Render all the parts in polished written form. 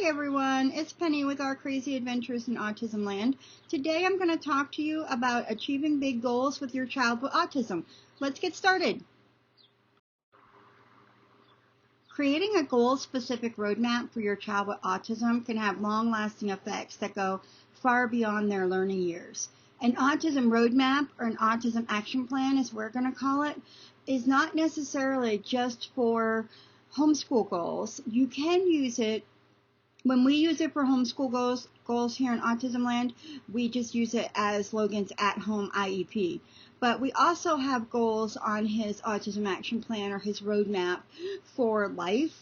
Hi everyone, it's Penny with our crazy adventures in Autismland. Today I'm going to talk to you about achieving big goals with your child with autism. Let's get started. Creating a goal-specific roadmap for your child with autism can have long-lasting effects that go far beyond their learning years. An autism roadmap, or an autism action plan as we're going to call it, is not necessarily just for homeschool goals. You can use it. When we use it for homeschool goals here in Autismland, we just use it as Logan's at-home IEP. But we also have goals on his autism action plan or his roadmap for life,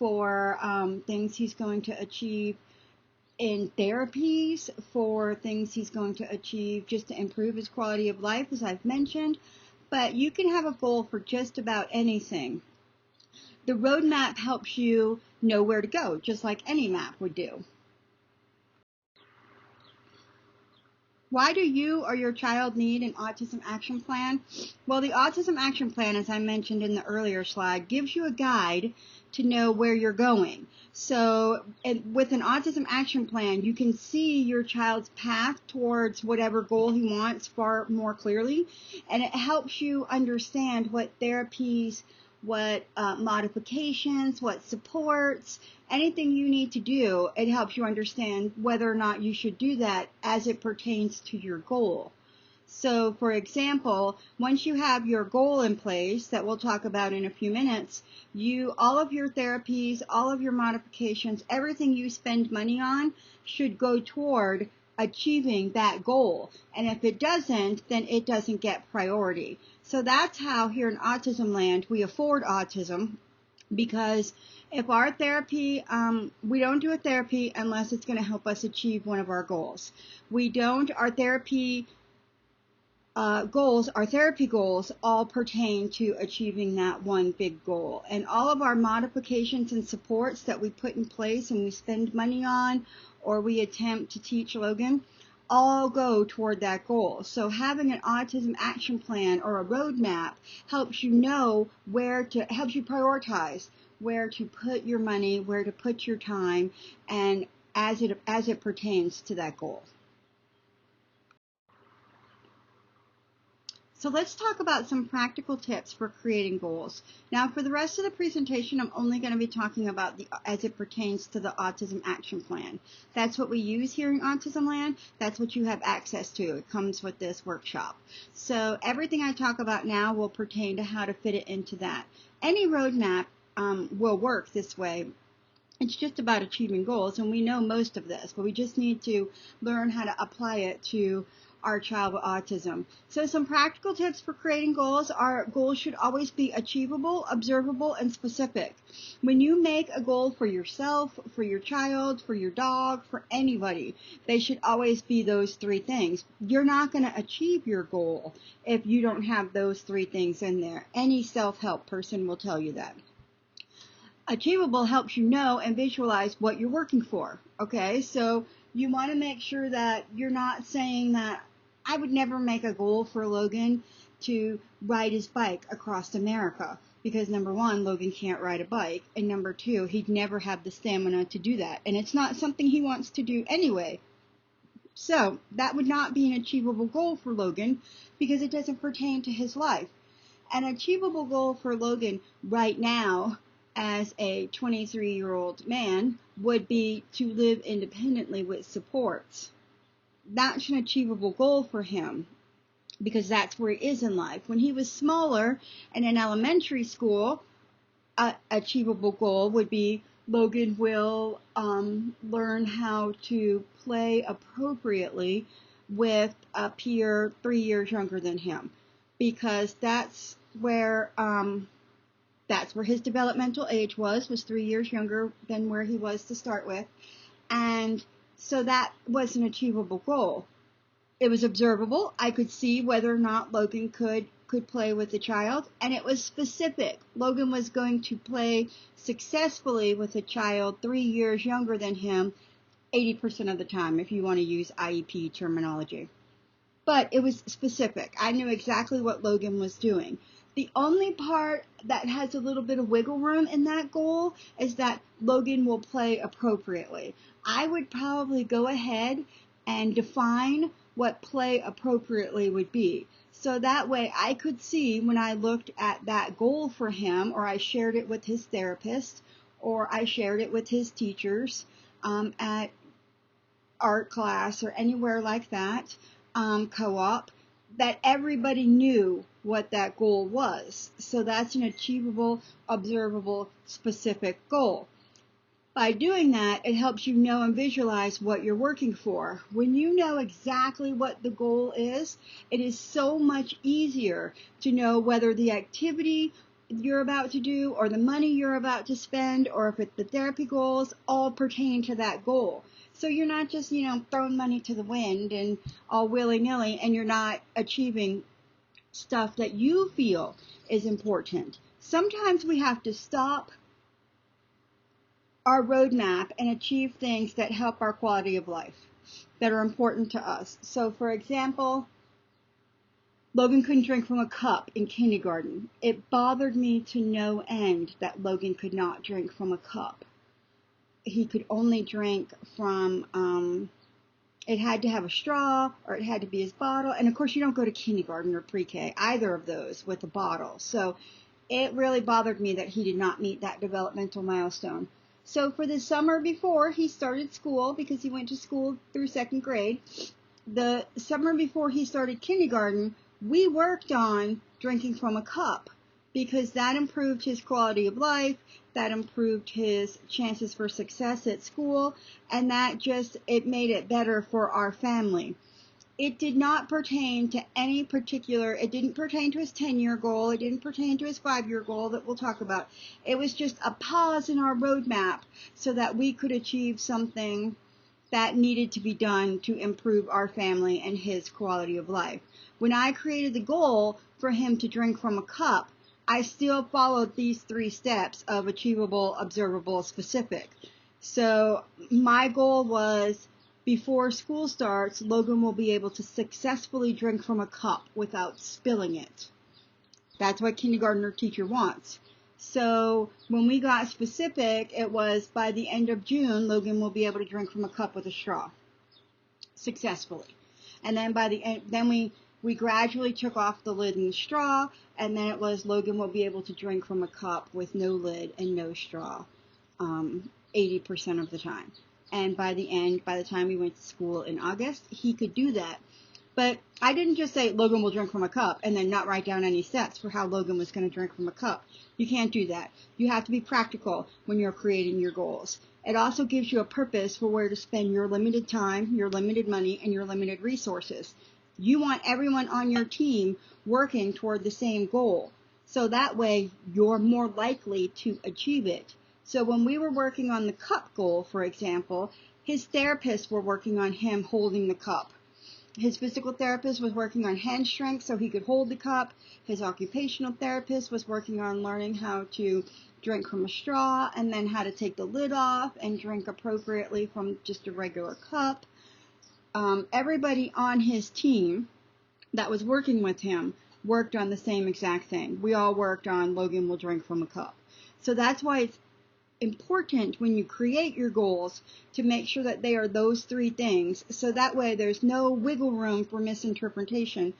for things he's going to achieve in therapies, for things he's going to achieve just to improve his quality of life, as I've mentioned. But you can have a goal for just about anything. The roadmap helps you know where to go, just like any map would do. Why do you or your child need an autism action plan? Well, the autism action plan, as I mentioned in the earlier slide, gives you a guide to know where you're going. So with an autism action plan, you can see your child's path towards whatever goal he wants far more clearly, and it helps you understand what therapies, what modifications, what supports, anything you need to do. It helps you understand whether or not you should do that as it pertains to your goal. So, for example, once you have your goal in place that we'll talk about in a few minutes, all of your therapies, all of your modifications, everything you spend money on should go toward achieving that goal. And if it doesn't, then it doesn't get priority. So that's how here in Autismland we afford autism, because if our therapy, we don't do a therapy unless it's going to help us achieve one of our goals. Our therapy goals all pertain to achieving that one big goal. And all of our modifications and supports that we put in place and we spend money on, or we attempt to teach Logan, all go toward that goal. So having an autism action plan or a roadmap helps you know helps you prioritize where to put your money, where to put your time, and as it pertains to that goal. So let's talk about some practical tips for creating goals. Now, for the rest of the presentation, I'm only going to be talking about as it pertains to the Autism Action Plan. That's what we use here in Autismland. That's what you have access to. It comes with this workshop. So everything I talk about now will pertain to how to fit it into that. Any roadmap will work this way. It's just about achieving goals, and we know most of this, but we just need to learn how to apply it to our child with autism. So some practical tips for creating goals are: goals should always be achievable, observable, and specific. When you make a goal for yourself, for your child, for your dog, for anybody, they should always be those three things. You're not going to achieve your goal if you don't have those three things in there. Any self-help person will tell you that. Achievable helps you know and visualize what you're working for. Okay, so you want to make sure that you're not saying that I would never make a goal for Logan to ride his bike across America, because number one, Logan can't ride a bike, and number two, he'd never have the stamina to do that, and it's not something he wants to do anyway. So that would not be an achievable goal for Logan because it doesn't pertain to his life. An achievable goal for Logan right now as a 23-year-old man would be to live independently with supports. That's an achievable goal for him because that's where he is in life. When he was smaller and in elementary school, an achievable goal would be Logan will learn how to play appropriately with a peer 3 years younger than him, because that's where his developmental age was 3 years younger than where he was to start with. And so that was an achievable goal. It was observable. I could see whether or not Logan could play with the child, and it was specific. Logan was going to play successfully with a child 3 years younger than him 80% of the time, if you want to use IEP terminology. But it was specific. I knew exactly what Logan was doing. The only part that has a little bit of wiggle room in that goal is that Logan will play appropriately. I would probably go ahead and define what play appropriately would be. So that way I could see when I looked at that goal for him, or I shared it with his therapist, or I shared it with his teachers at art class or anywhere like that, co-op, that everybody knew what that goal was. So that's an achievable, observable, specific goal. By doing that, it helps you know and visualize what you're working for. When you know exactly what the goal is, it is so much easier to know whether the activity you're about to do or the money you're about to spend or if it's the therapy goals all pertain to that goal. So you're not just, throwing money to the wind and all willy-nilly, and you're not achieving stuff that you feel is important. Sometimes we have to stop our roadmap and achieve things that help our quality of life, that are important to us. So, for example, Logan couldn't drink from a cup in kindergarten. It bothered me to no end that Logan could not drink from a cup. He could only drink from, it had to have a straw, or it had to be his bottle. And of course, you don't go to kindergarten or pre-K, either of those, with a bottle. So it really bothered me that he did not meet that developmental milestone. So for the summer before he started school, because he went to school through second grade, the summer before he started kindergarten, we worked on drinking from a cup, because that improved his quality of life, that improved his chances for success at school, and it made it better for our family. It did not pertain to any particular, it didn't pertain to his 10-year goal, it didn't pertain to his 5-year goal that we'll talk about. It was just a pause in our roadmap so that we could achieve something that needed to be done to improve our family and his quality of life. When I created the goal for him to drink from a cup, I still followed these 3 steps of achievable, observable, specific. So my goal was, before school starts, Logan will be able to successfully drink from a cup without spilling it. That's what kindergartner teacher wants. So when we got specific, it was by the end of June, Logan will be able to drink from a cup with a straw successfully. And then by the end, then we gradually took off the lid and the straw, and then it was Logan will be able to drink from a cup with no lid and no straw 80% of the time. And by the time he went to school in August, he could do that. But I didn't just say Logan will drink from a cup and then not write down any steps for how Logan was going to drink from a cup. You can't do that. You have to be practical when you're creating your goals. It also gives you a purpose for where to spend your limited time, your limited money, and your limited resources. You want everyone on your team working toward the same goal. So that way you're more likely to achieve it. So when we were working on the cup goal, for example, his therapists were working on him holding the cup. His physical therapist was working on hand strength so he could hold the cup. His occupational therapist was working on learning how to drink from a straw and then how to take the lid off and drink appropriately from just a regular cup. Everybody on his team that was working with him worked on the same exact thing. We all worked on Logan will drink from a cup. So that's why it's important when you create your goals to make sure that they are those 3 things, so that way there's no wiggle room for misinterpretation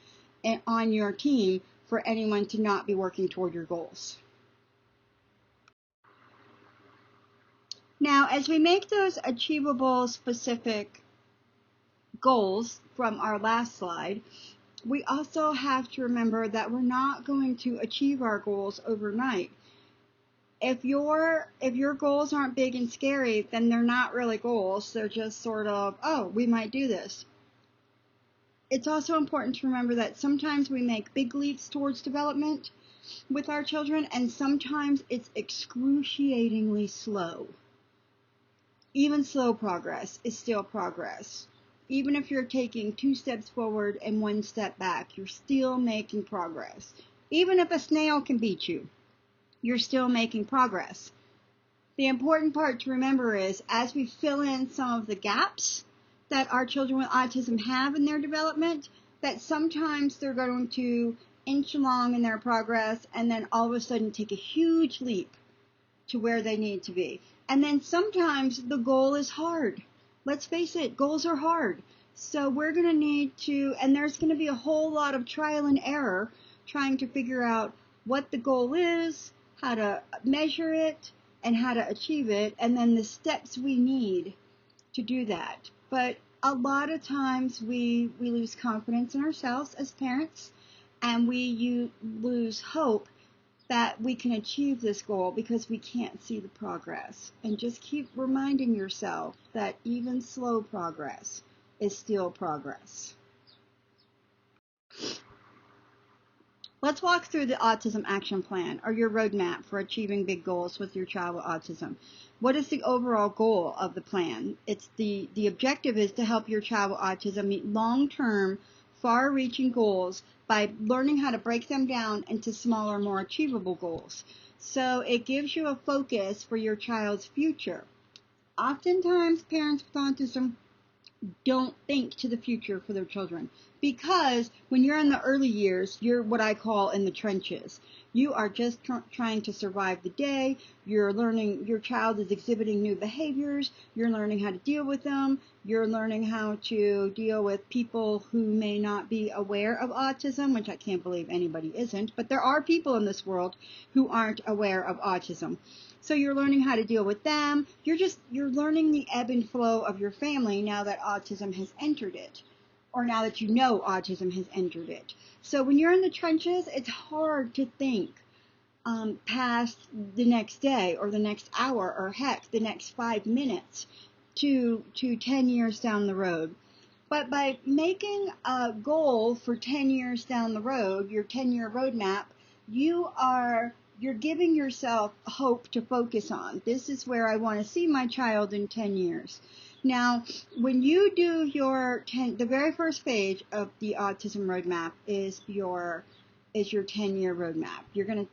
on your team for anyone to not be working toward your goals. Now, as we make those achievable, specific goals from our last slide, we also have to remember that we're not going to achieve our goals overnight. If your goals aren't big and scary, then they're not really goals. They're just sort of, oh, we might do this. It's also important to remember that sometimes we make big leaps towards development with our children, and sometimes it's excruciatingly slow. Even slow progress is still progress. Even if you're taking 2 steps forward and 1 step back, you're still making progress. Even if a snail can beat you, you're still making progress. The important part to remember is, as we fill in some of the gaps that our children with autism have in their development, that sometimes they're going to inch along in their progress and then all of a sudden take a huge leap to where they need to be. And then sometimes the goal is hard. Let's face it, goals are hard. So we're going to need to, and there's going to be a whole lot of trial and error trying to figure out what the goal is, how to measure it, and how to achieve it, and then the steps we need to do that. But a lot of times we lose confidence in ourselves as parents, and we lose hope that we can achieve this goal because we can't see the progress. And just keep reminding yourself that even slow progress is still progress. Let's walk through the Autism Action Plan, or your roadmap for achieving big goals with your child with autism. What is the overall goal of the plan? The objective is to help your child with autism meet long-term, far-reaching goals by learning how to break them down into smaller, more achievable goals. So it gives you a focus for your child's future. Oftentimes, parents with autism don't think to the future for their children, because when you're in the early years, you're what I call in the trenches. You are just trying to survive the day. You're learning, your child is exhibiting new behaviors. You're learning how to deal with them. You're learning how to deal with people who may not be aware of autism, which I can't believe anybody isn't, but there are people in this world who aren't aware of autism. So you're learning how to deal with them. You're learning the ebb and flow of your family now that autism has entered it, or now that you know autism has entered it. So when you're in the trenches, it's hard to think past the next day or the next hour or heck, the next 5 minutes to 10 years down the road. But by making a goal for 10 years down the road, your 10-year roadmap, you're giving yourself hope to focus on. This is where I want to see my child in 10 years. Now, when you do the very first page of the autism roadmap is your 10-year roadmap. You're going to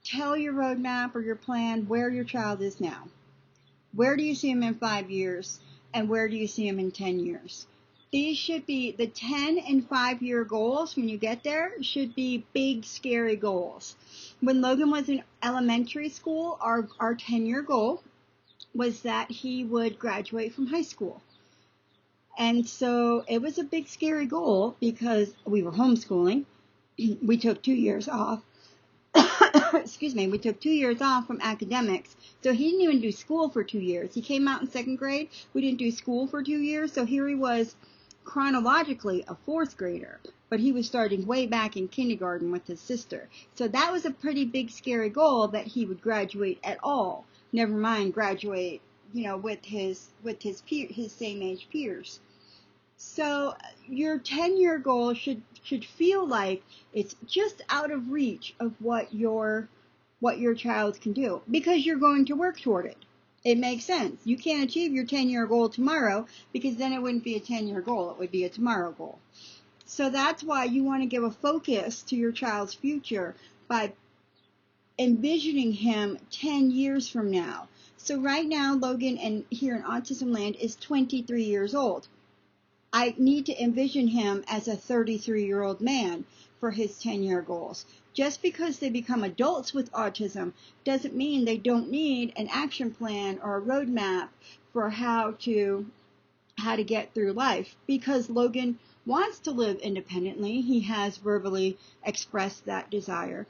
tell your roadmap or your plan where your child is now. Where do you see him in 5 years, and where do you see him in 10 years? These should be the 10 and 5-year goals. When you get there, should be big, scary goals. When Logan was in elementary school, our 10-year goal was that he would graduate from high school. And so it was a big, scary goal because we were homeschooling. We took 2 years off. Excuse me, we took 2 years off from academics. So he didn't even do school for 2 years. He came out in 2nd grade. We didn't do school for 2 years. So here he was chronologically a 4th grader, but he was starting way back in kindergarten with his sister. So that was a pretty big, scary goal that he would graduate at all. Never mind graduate, with his same age peers. So your 10-year goal should feel like it's just out of reach of what your child can do, because you're going to work toward it. It makes sense. You can't achieve your 10-year goal tomorrow, because then it wouldn't be a 10-year goal. It would be a tomorrow goal. So that's why you want to give a focus to your child's future by envisioning him 10 years from now. So right now, Logan, and here in Autismland, is 23 years old. I need to envision him as a 33-year-old man for his 10-year goals. Just because they become adults with autism doesn't mean they don't need an action plan or a roadmap for how to get through life, because Logan wants to live independently. He has verbally expressed that desire.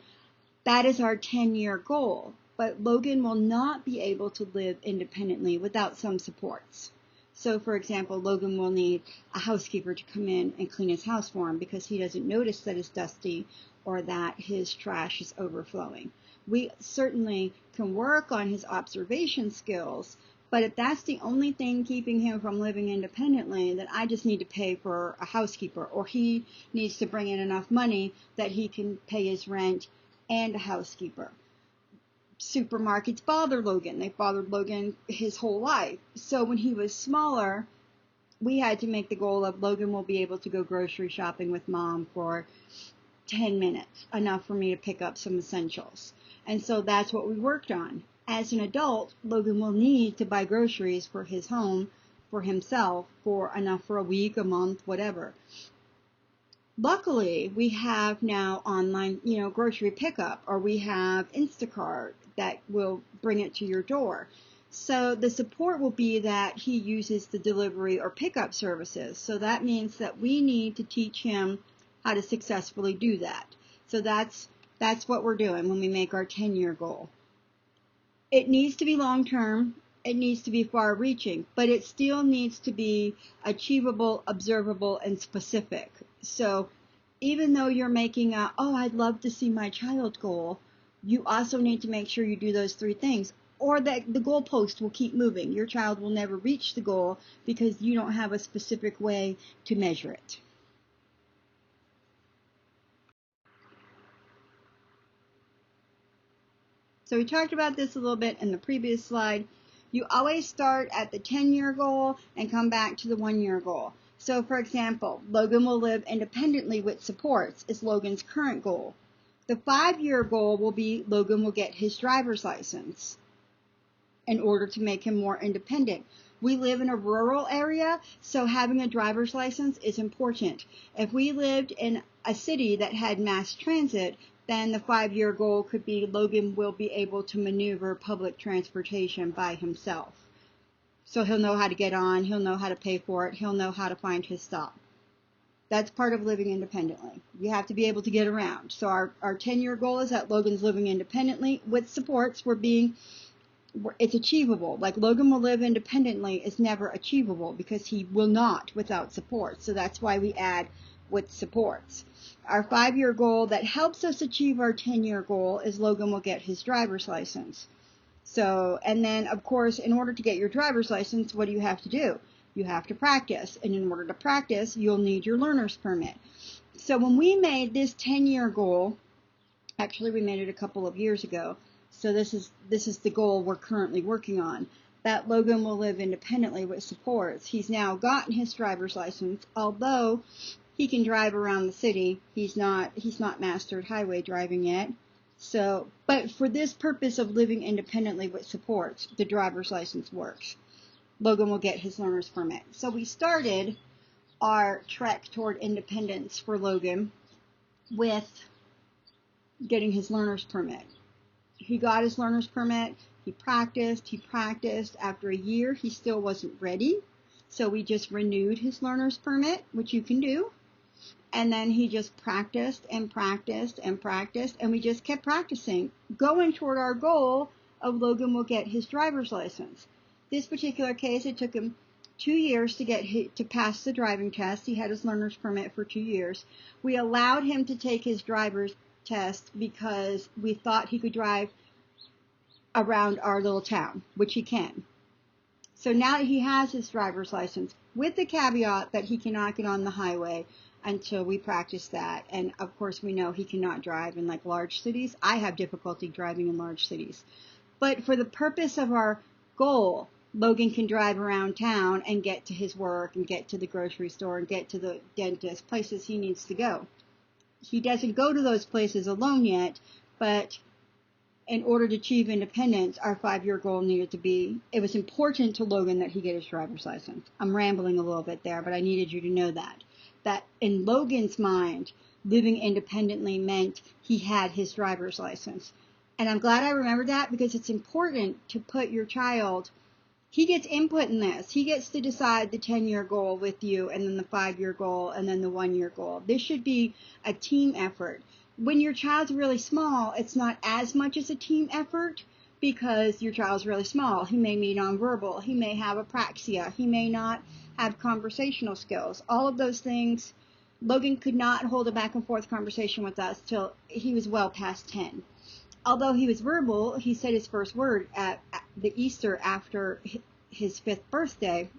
That is our 10-year goal. But Logan will not be able to live independently without some supports. So, for example, Logan will need a housekeeper to come in and clean his house for him because he doesn't notice that it's dusty or that his trash is overflowing. We certainly can work on his observation skills, but if that's the only thing keeping him from living independently, then I just need to pay for a housekeeper, or he needs to bring in enough money that he can pay his rent and a housekeeper. Supermarkets bother Logan. They bothered Logan his whole life. So when he was smaller, we had to make the goal of Logan will be able to go grocery shopping with Mom for 10 minutes, enough for me to pick up some essentials. And so that's what we worked on. As an adult, Logan will need to buy groceries for his home, for himself, for enough for a week, a month, whatever. Luckily, we have now online, grocery pickup, or we have Instacart that will bring it to your door. So the support will be that he uses the delivery or pickup services. So that means that we need to teach him how to successfully do that. So that's what we're doing when we make our 10-year goal. It needs to be long term. It needs to be far reaching, but it still needs to be achievable, observable, and specific. So even though you're making I'd love to see my child goal, you also need to make sure you do those three things, or that the goalpost will keep moving. Your child will never reach the goal because you don't have a specific way to measure it. So we talked about this a little bit in the previous slide. You always start at the 10-year goal and come back to the 1-year goal. So for example, Logan will live independently with supports is Logan's current goal. The 5-year goal will be Logan will get his driver's license in order to make him more independent. We live in a rural area, so having a driver's license is important. If we lived in a city that had mass transit, then the 5-year goal could be Logan will be able to maneuver public transportation by himself. So he'll know how to get on, he'll know how to pay for it, he'll know how to find his stop. That's part of living independently. You have to be able to get around. So our 10-year goal is that Logan's living independently with supports. It's achievable. Like Logan will live independently is never achievable because he will not without support. So that's why we add with supports. Our 5-year goal that helps us achieve our 10-year goal is Logan will get his driver's license. So, and then of course, in order to get your driver's license, what do you have to do? You have to practice. And in order to practice, you'll need your learner's permit. So when we made this 10-year goal, actually we made it a couple of years ago. So this is the goal we're currently working on, that Logan will live independently with supports. He's now gotten his driver's license, although he can drive around the city. He's not mastered highway driving yet. So, but for this purpose of living independently with supports, the driver's license works. Logan will get his learner's permit. So we started our trek toward independence for Logan with getting his learner's permit. He got his learner's permit. He practiced. After a year, he still wasn't ready. So we just renewed his learner's permit, which you can do. And then he just practiced, and we just kept practicing, going toward our goal of Logan will get his driver's license. This particular case, it took him 2 years to pass the driving test. He had his learner's permit for 2 years. We allowed him to take his driver's test because we thought he could drive around our little town, which he can. So now that he has his driver's license, with the caveat that he cannot get on the highway until we practice that. And of course we know he cannot drive in like large cities. I have difficulty driving in large cities. But for the purpose of our goal, Logan can drive around town and get to his work and get to the grocery store and get to the dentist, places he needs to go. He doesn't go to those places alone yet, but in order to achieve independence, our 5-year goal needed to be, it was important to Logan that he get his driver's license. I'm rambling a little bit there, but I needed you to know that in Logan's mind, living independently meant he had his driver's license. And I'm glad I remembered that because it's important to put your child, he gets input in this. He gets to decide the 10-year goal with you, and then the 5-year goal, and then the 1-year goal. This should be a team effort. When your child's really small, it's not as much as a team effort because your child's really small. He may be nonverbal. He may have apraxia. He may not have conversational skills. All of those things, Logan could not hold a back and forth conversation with us till he was well past 10. Although he was verbal, he said his first word at the Easter after his 5th birthday.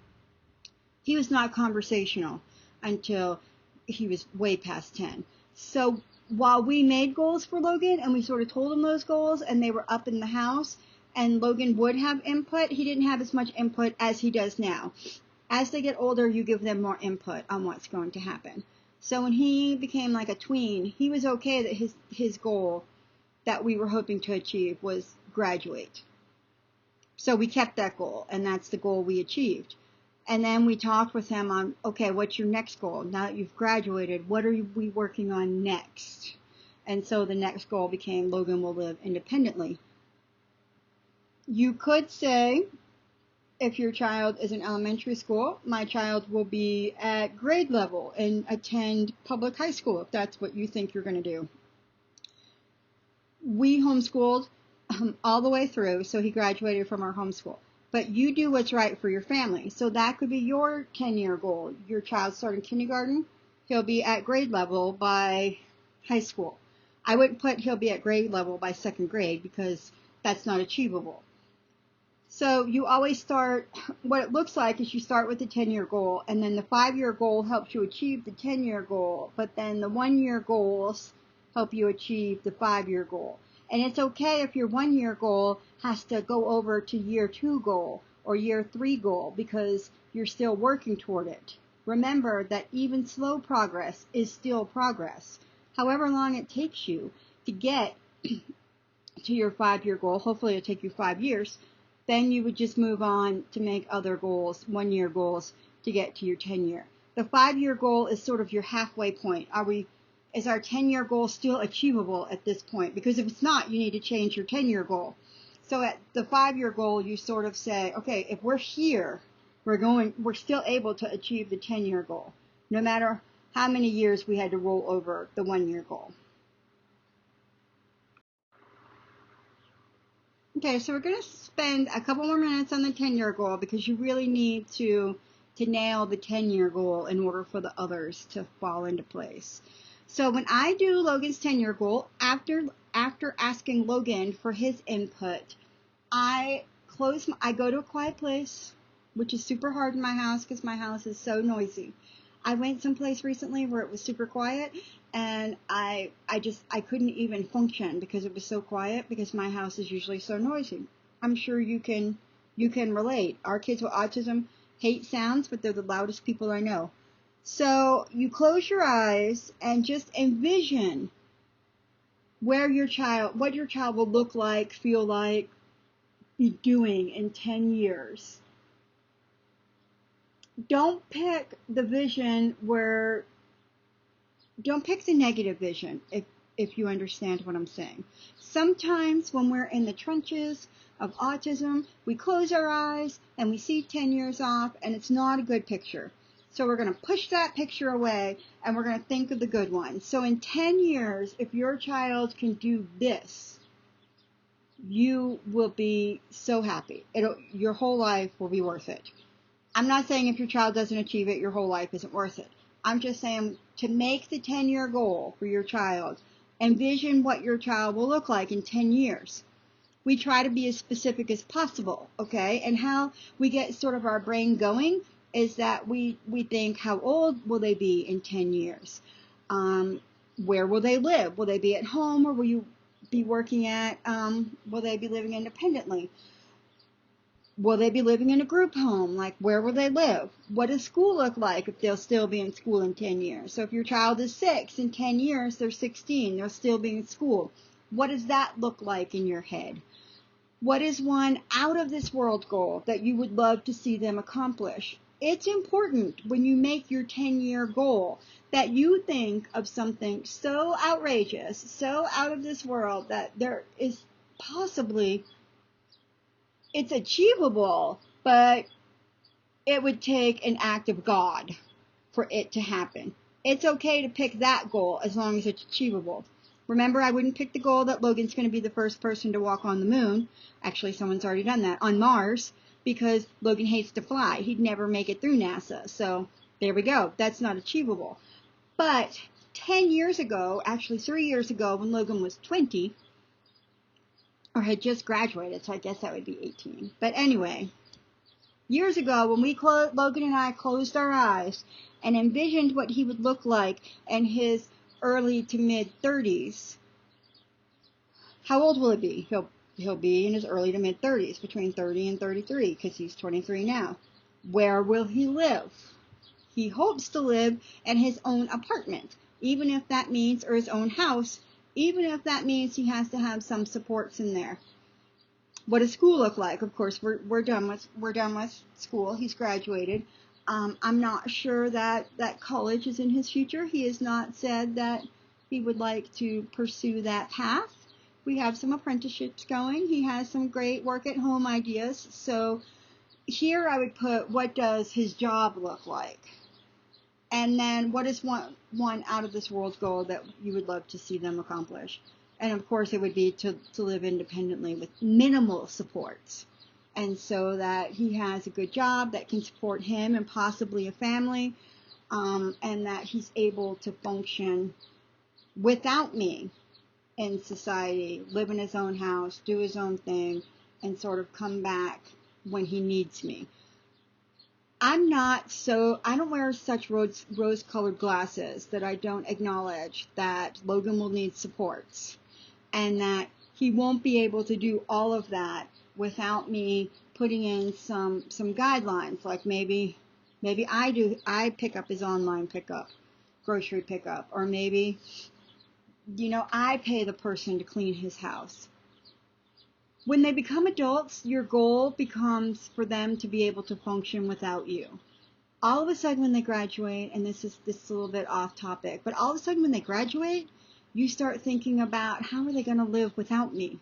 He was not conversational until he was way past 10. So while we made goals for Logan and we sort of told him those goals and they were up in the house and Logan would have input, he didn't have as much input as he does now. As they get older, you give them more input on what's going to happen. So when he became like a tween, he was okay that his goal that we were hoping to achieve was graduate. So we kept that goal, and that's the goal we achieved. And then we talked with him on, okay, what's your next goal? Now that you've graduated, what are we working on next? And so the next goal became Logan will live independently. You could say, if your child is in elementary school, my child will be at grade level and attend public high school, if that's what you think you're going to do. We homeschooled all the way through, so he graduated from our homeschool. But you do what's right for your family. So that could be your 10-year goal. Your child starting kindergarten, he'll be at grade level by high school. I wouldn't put he'll be at grade level by second grade because that's not achievable. So you always start, what it looks like is you start with the 10-year goal, and then the 5-year goal helps you achieve the 10-year goal, but then the 1-year goals help you achieve the 5-year goal. And it's okay if your 1-year goal has to go over to year 2 goal or year 3 goal because you're still working toward it. Remember that even slow progress is still progress. However long it takes you to get to your 5-year goal, hopefully it'll take you 5 years, then you would just move on to make other goals, 1-year goals, to get to your 10-year. The 5-year goal is sort of your halfway point. Is our 10-year goal still achievable at this point? Because if it's not, you need to change your 10-year goal. So at the 5-year goal, you sort of say, okay, if we're here, we're still able to achieve the 10-year goal, no matter how many years we had to roll over the 1-year goal. Okay, so we're going to spend a couple more minutes on the 10-year goal because you really need to nail the 10-year goal in order for the others to fall into place. So when I do Logan's 10-year goal, after asking Logan for his input, I go to a quiet place, which is super hard in my house because my house is so noisy. I went someplace recently where it was super quiet, and I couldn't even function because it was so quiet because my house is usually so noisy. I'm sure you can relate. Our kids with autism hate sounds, but they're the loudest people I know. So you close your eyes and just envision what your child will look like, feel like, be doing in 10 years. Don't pick the negative vision if you understand what I'm saying. Sometimes when we're in the trenches of autism, we close our eyes and we see 10 years off, and it's not a good picture. So we're going to push that picture away and we're going to think of the good one. So in 10 years, if your child can do this, you will be so happy. Your whole life will be worth it. I'm not saying if your child doesn't achieve it, your whole life isn't worth it. I'm just saying to make the 10-year goal for your child, envision what your child will look like in 10 years. We try to be as specific as possible, okay? And how we get sort of our brain going is that we think, how old will they be in 10 years? Where will they live? Will they be at home, or will you be working at, will they be living independently? Will they be living in a group home? Like, where will they live? What does school look like if they'll still be in school in 10 years? So if your child is 6, in 10 years, they're 16, they'll still be in school. What does that look like in your head? What is one out of this world goal that you would love to see them accomplish? It's important when you make your 10-year goal that you think of something so outrageous, so out of this world that there is possibly, it's achievable, but it would take an act of God for it to happen. It's okay to pick that goal as long as it's achievable. Remember, I wouldn't pick the goal that Logan's going to be the first person to walk on the moon. Actually, someone's already done that. On Mars, because Logan hates to fly. He'd never make it through NASA. So there we go. That's not achievable. But 10 years ago, actually 3 years ago, when Logan was 20, or had just graduated, so I guess that would be 18. But anyway, years ago, when Logan and I closed our eyes and envisioned what he would look like in his early to mid 30s, how old will he be? He'll be in his early to mid 30s, between 30 and 33, because he's 23 now. Where will he live? He hopes to live in his own apartment, even if that means, or his own house, even if that means he has to have some supports in there. What does school look like? Of course, we're done with school. He's graduated. I'm not sure that college is in his future. He has not said that he would like to pursue that path. We have some apprenticeships going. He has some great work at home ideas. So here I would put, what does his job look like? And then what is one out of this world goal that you would love to see them accomplish? And of course it would be to live independently with minimal supports. And so that he has a good job that can support him and possibly a family, and that he's able to function without me in society, live in his own house, do his own thing, and sort of come back when he needs me. I don't wear such rose-colored glasses that I don't acknowledge that Logan will need supports, and that he won't be able to do all of that without me putting in some guidelines, like maybe I pick up his online pickup, grocery pickup, or maybe, I pay the person to clean his house. When they become adults, your goal becomes for them to be able to function without you. All of a sudden when they graduate, and this is a little bit off topic, but all of a sudden when they graduate, you start thinking about, how are they going to live without me?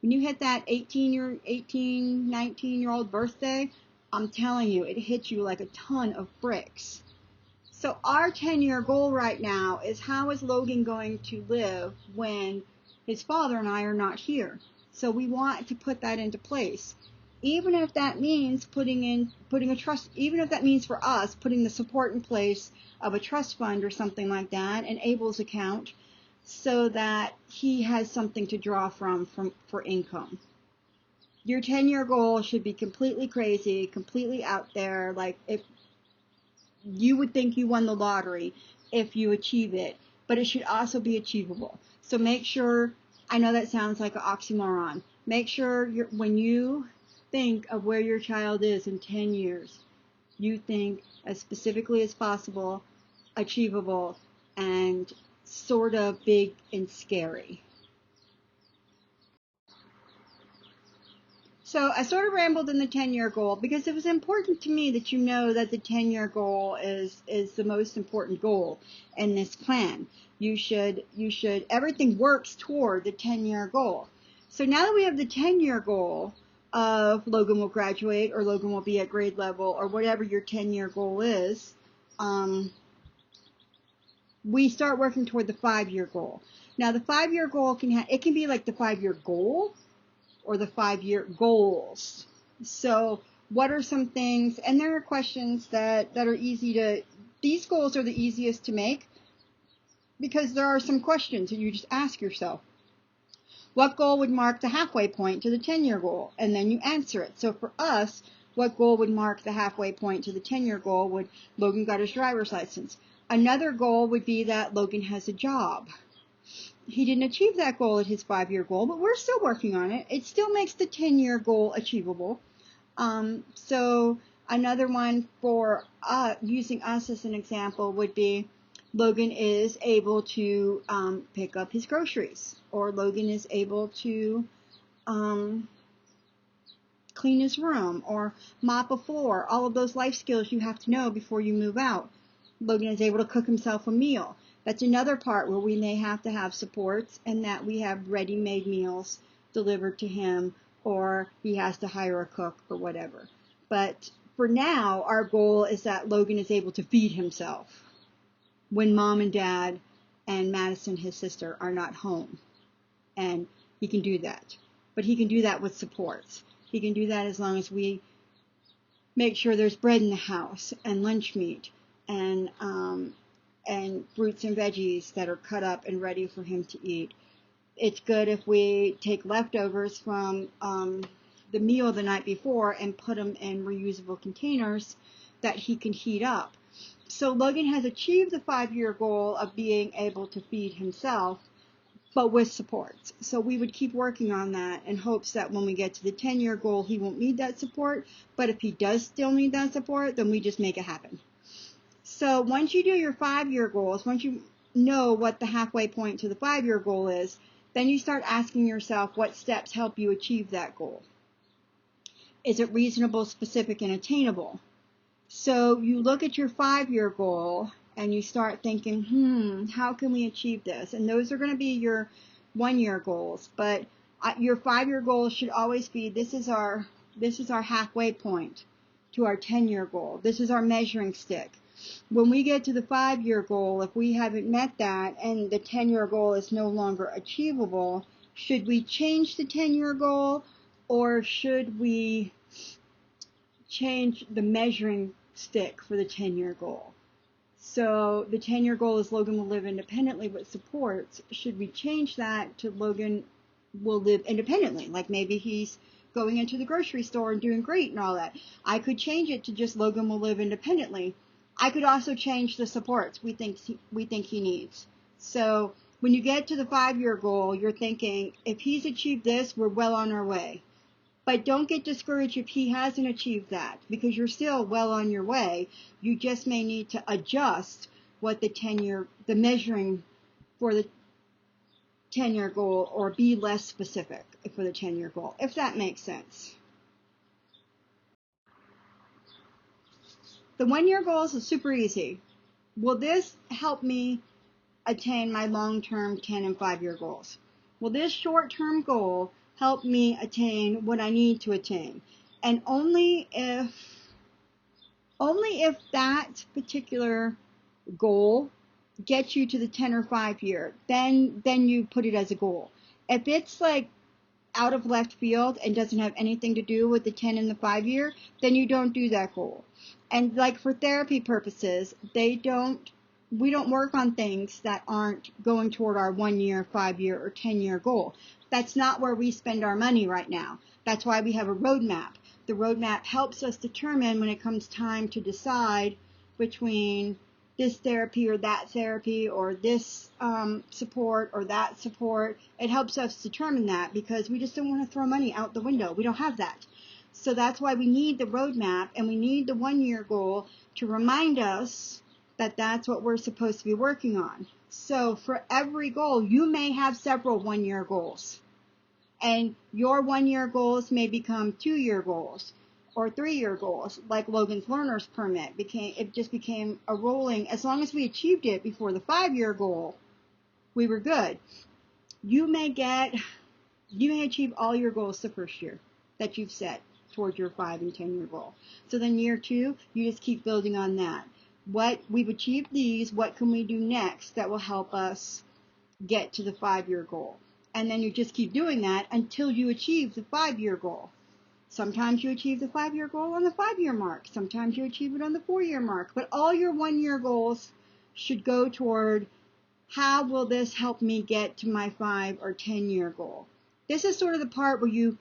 When you hit that 19-year-old birthday, I'm telling you, it hits you like a ton of bricks. So our 10-year goal right now is, how is Logan going to live when his father and I are not here? So we want to put that into place. Even if that means putting a trust, even if that means for us putting the support in place of a trust fund or something like that, an Abel's account, so that he has something to draw from for income. Your 10-year goal should be completely crazy, completely out there. Like, if you would think you won the lottery if you achieve it, but it should also be achievable. So make sure, I know that sounds like an oxymoron, make sure when you think of where your child is in 10 years, you think as specifically as possible, achievable, and sort of big and scary. So I sort of rambled in the 10-year goal because it was important to me that you know that the 10-year goal is the most important goal in this plan. You should, everything works toward the 10-year goal. So now that we have the 10-year goal of Logan will graduate, or Logan will be at grade level, or whatever your 10-year goal is, we start working toward the 5-year goal. Now the 5-year goal it can be like the 5-year goal, or the 5-year goals. So what are some things, and there are questions that are these goals are the easiest to make because there are some questions that you just ask yourself. What goal would mark the halfway point to the 10-year goal? And then you answer it. So for us, what goal would mark the halfway point to the 10-year goal would Logan got his driver's license. Another goal would be that Logan has a job. He didn't achieve that goal at his 5-year goal, but we're still working on it. It still makes the 10-year goal achievable. So another one for using us as an example would be Logan is able to pick up his groceries, or Logan is able to clean his room or mop a floor. All of those life skills you have to know before you move out. Logan is able to cook himself a meal. That's another part where we may have to have supports, and that we have ready-made meals delivered to him, or he has to hire a cook or whatever. But for now, our goal is that Logan is able to feed himself when mom and dad and Madison, his sister, are not home. And he can do that. But he can do that with supports. He can do that as long as we make sure there's bread in the house, and lunch meat, and fruits and veggies that are cut up and ready for him to eat. It's good if we take leftovers from the meal the night before and put them in reusable containers that he can heat up. So Logan has achieved the 5-year goal of being able to feed himself, but with supports. So we would keep working on that in hopes that when we get to the 10-year goal, he won't need that support. But if he does still need that support, then we just make it happen. So once you do your 5-year goals, once you know what the halfway point to the 5-year goal is, Then you start asking yourself what steps help you achieve that goal. Is it reasonable, specific, and attainable? So you look at your 5-year goal and you start thinking, how can we achieve this? And those are going to be your 1-year goals. But your 5-year goal should always be, this is our halfway point to our 10-year goal. This is our measuring stick. When we get to the 5-year goal, if we haven't met that and the 10-year goal is no longer achievable, should we change the 10-year goal, or should we change the measuring stick for the 10-year goal? So the 10-year goal is Logan will live independently with supports. Should we change that to Logan will live independently? Like maybe he's going into the grocery store and doing great and all that. I could change it to just Logan will live independently. I could also change the supports we think he needs. So when you get to the 5-year goal, you're thinking, if he's achieved this, we're well on our way. But don't get discouraged if he hasn't achieved that, because you're still well on your way. You just may need to adjust what the measuring for the 10-year goal, or be less specific for the 10-year goal, if that makes sense. The 1-year goals is super easy. Will this help me attain my long-term 10 and 5-year goals? Will this short-term goal help me attain what I need to attain? And only if that particular goal gets you to the 10 or 5-year, then you put it as a goal. If it's like out of left field and doesn't have anything to do with the 10 and the 5-year, then you don't do that goal. And like for therapy purposes, we don't work on things that aren't going toward our 1-year, 5-year, or 10-year goal. That's not where we spend our money right now. That's why we have a roadmap. The roadmap helps us determine when it comes time to decide between this therapy or that therapy, or this support or that support. It helps us determine that, because we just don't want to throw money out the window. We don't have that. So that's why we need the roadmap, and we need the 1-year goal to remind us that that's what we're supposed to be working on. So for every goal, you may have several 1-year goals, and your 1-year goals may become 2-year goals or 3-year goals. Like Logan's learner's permit just became a rolling. As long as we achieved it before the 5-year goal, we were good. You may achieve all your goals the first year that you've set towards your 5 and 10-year goal. So then year 2, you just keep building on that. We've achieved these, what can we do next that will help us get to the 5-year goal? And then you just keep doing that until you achieve the 5-year goal. Sometimes you achieve the 5-year goal on the 5-year mark. Sometimes you achieve it on the 4-year mark. But all your 1-year goals should go toward, how will this help me get to my 5 or 10-year goal? This is sort of the part where you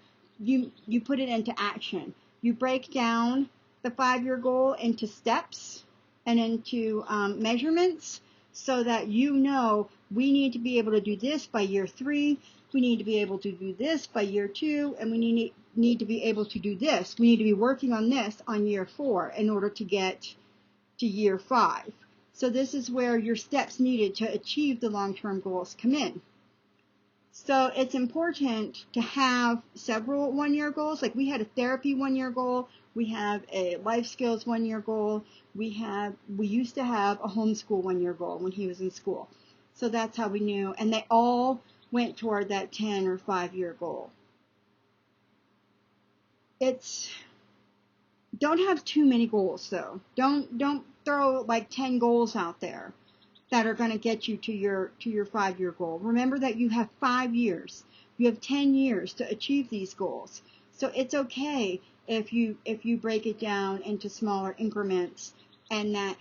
put it into action. You break down the 5-year goal into steps and into measurements, so that you know, we need to be able to do this by year 3, we need to be able to do this by year 2, and we need to be able to do this. We need to be working on this on year 4 in order to get to year 5. So this is where your steps needed to achieve the long-term goals come in. So it's important to have several 1-year goals. Like we had a therapy 1-year goal, we have a life skills 1-year goal, we used to have a homeschool 1-year goal when he was in school. So that's how we knew, and they all went toward that 10 or 5-year goal. Don't have too many goals though. Don't throw like 10 goals out there that are going to get you to your 5-year goal. Remember that you have 5 years. You have 10 years to achieve these goals. So it's okay if you break it down into smaller increments, and that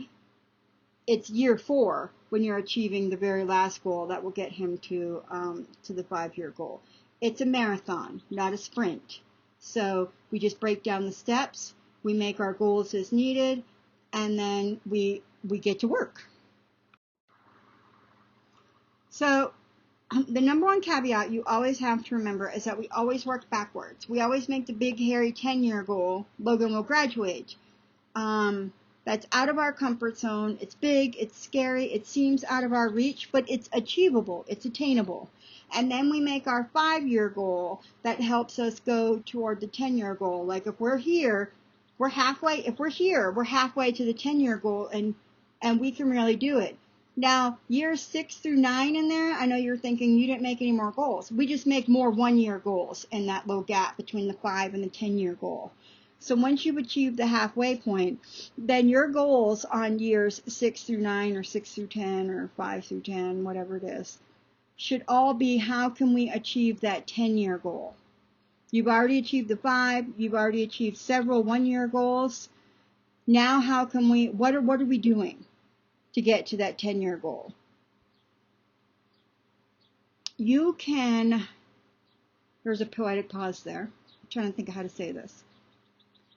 it's year 4 when you're achieving the very last goal that will get him to the 5-year goal. It's a marathon, not a sprint. So we just break down the steps, we make our goals as needed, and then we get to work. So the number one caveat you always have to remember is that we always work backwards. We always make the big, hairy 10-year goal, Logan will graduate. That's out of our comfort zone. It's big, it's scary, it seems out of our reach, but it's achievable, it's attainable. And then we make our 5-year goal that helps us go toward the 10-year goal. Like if we're here, we're halfway. If we're here, we're halfway to the 10-year goal, and we can really do it. Now, years 6 through 9 in there, I know you're thinking you didn't make any more goals. We just make more 1-year goals in that little gap between the 5 and the 10-year goal. So once you've achieved the halfway point, then your goals on years 6 through 9 or 6 through 10 or 5 through 10, whatever it is, should all be how can we achieve that 10-year goal. You've already achieved the 5. You've already achieved several 1-year goals. Now how can what are we doing to get to that 10-year goal? You can, there's a poetic pause there. I'm trying to think of how to say this.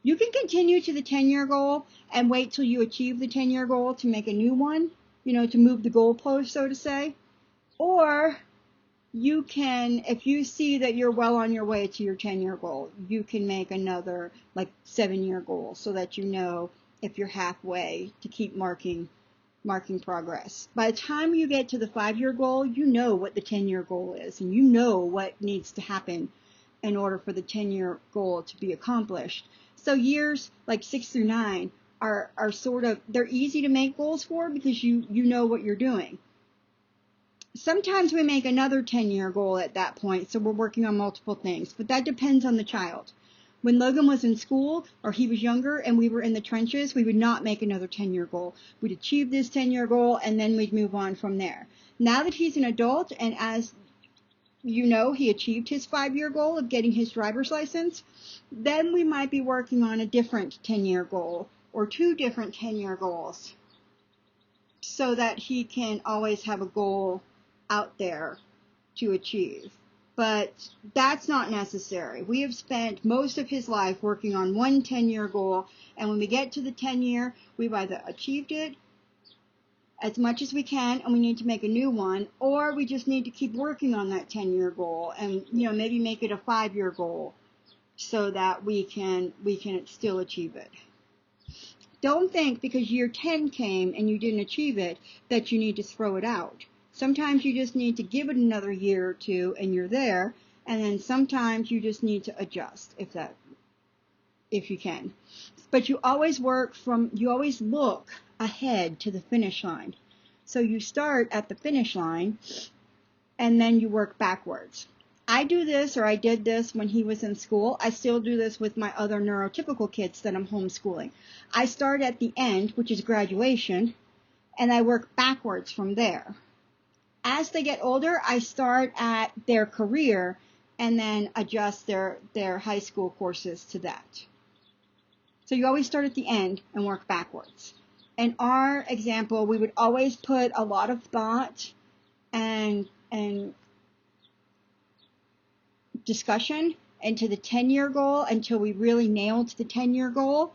You can continue to the 10-year goal and wait till you achieve the 10-year goal to make a new one, to move the goalpost, so to say. Or you can, if you see that you're well on your way to your 10-year goal, you can make another 7-year goal so that you know if you're halfway to keep marking progress. By the time you get to the 5-year goal, you know what the 10-year goal is, and you know what needs to happen in order for the 10-year goal to be accomplished. So years 6 through 9 are sort of, they're easy to make goals for because you know what you're doing. Sometimes we make another 10-year goal at that point, so we're working on multiple things, but that depends on the child. When Logan was in school or he was younger and we were in the trenches, we would not make another 10-year goal. We'd achieve this 10-year goal and then we'd move on from there. Now that he's an adult and as you know, he achieved his 5-year goal of getting his driver's license, then we might be working on a different 10-year goal or 2 different 10-year goals so that he can always have a goal out there to achieve. But that's not necessary. We have spent most of his life working on one 10-year goal, and when we get to the 10-year, we've either achieved it as much as we can, and we need to make a new one, or we just need to keep working on that 10-year goal and maybe make it a 5-year goal so that we can still achieve it. Don't think because year 10 came and you didn't achieve it that you need to throw it out. Sometimes you just need to give it another year or 2 and you're there, and then sometimes you just need to adjust if you can. But you always look ahead to the finish line. So you start at the finish line and then you work backwards. I do this, or I did this when he was in school. I still do this with my other neurotypical kids that I'm homeschooling. I start at the end, which is graduation, and I work backwards from there. As they get older, I start at their career and then adjust their high school courses to that. So you always start at the end and work backwards. In our example, we would always put a lot of thought and discussion into the 10-year goal until we really nailed the 10-year goal,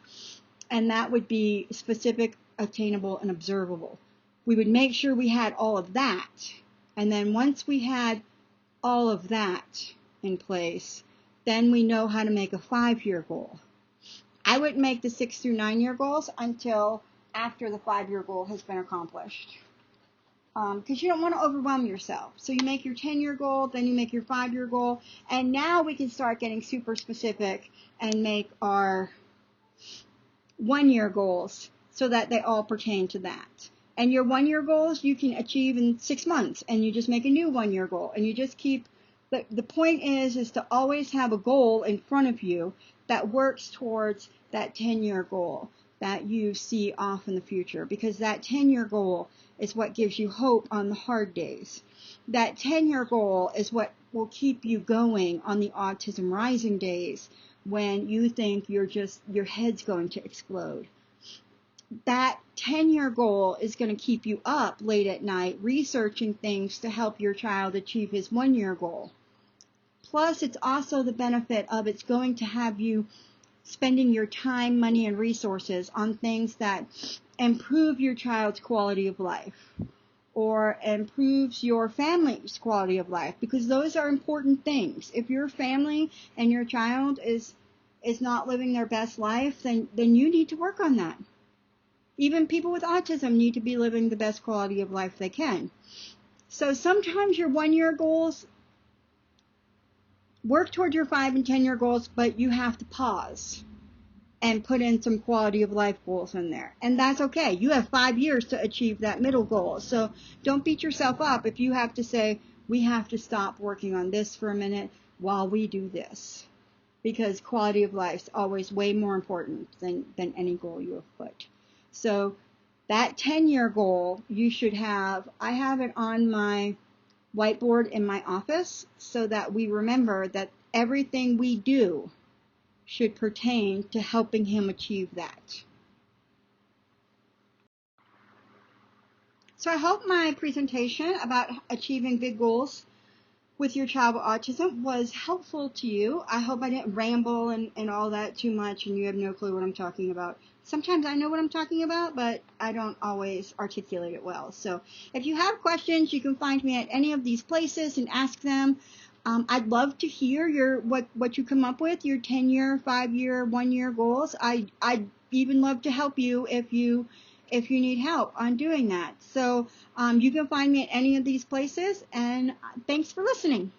and that would be specific, attainable, and observable. We would make sure we had all of that, and then once we had all of that in place, then we know how to make a 5-year goal. I wouldn't make the 6 through 9-year goals until after the 5-year goal has been accomplished. Because you don't want to overwhelm yourself. So you make your 10-year goal, then you make your 5-year goal, and now we can start getting super specific and make our 1-year goals so that they all pertain to that. And your 1-year goals you can achieve in 6 months, and you just make a new 1-year goal, and you just keep, the point is to always have a goal in front of you that works towards that 10-year goal that you see off in the future, because that 10-year goal is what gives you hope on the hard days. That 10-year goal is what will keep you going on the Autism Rising days when you think your head's going to explode. That 10-year goal is going to keep you up late at night researching things to help your child achieve his 1-year goal. Plus, it's also the benefit of it's going to have you spending your time, money, and resources on things that improve your child's quality of life or improves your family's quality of life, because those are important things. If your family and your child is not living their best life, then you need to work on that. Even people with autism need to be living the best quality of life they can. So sometimes your 1-year goals work toward your 5 and 10-year goals, but you have to pause and put in some quality of life goals in there. And that's okay. You have 5 years to achieve that middle goal. So don't beat yourself up if you have to say, we have to stop working on this for a minute while we do this. Because quality of life is always way more important than any goal you have put. So that 10-year goal, you should have, I have it on my whiteboard in my office so that we remember that everything we do should pertain to helping him achieve that. So I hope my presentation about achieving big goals with your child with autism was helpful to you. I hope I didn't ramble and all that too much and you have no clue what I'm talking about. Sometimes I know what I'm talking about, but I don't always articulate it well. So if you have questions, you can find me at any of these places and ask them. I'd love to hear what you come up with, your 10-year, 5-year, 1-year goals. I'd even love to help you if you need help on doing that. So you can find me at any of these places, and thanks for listening.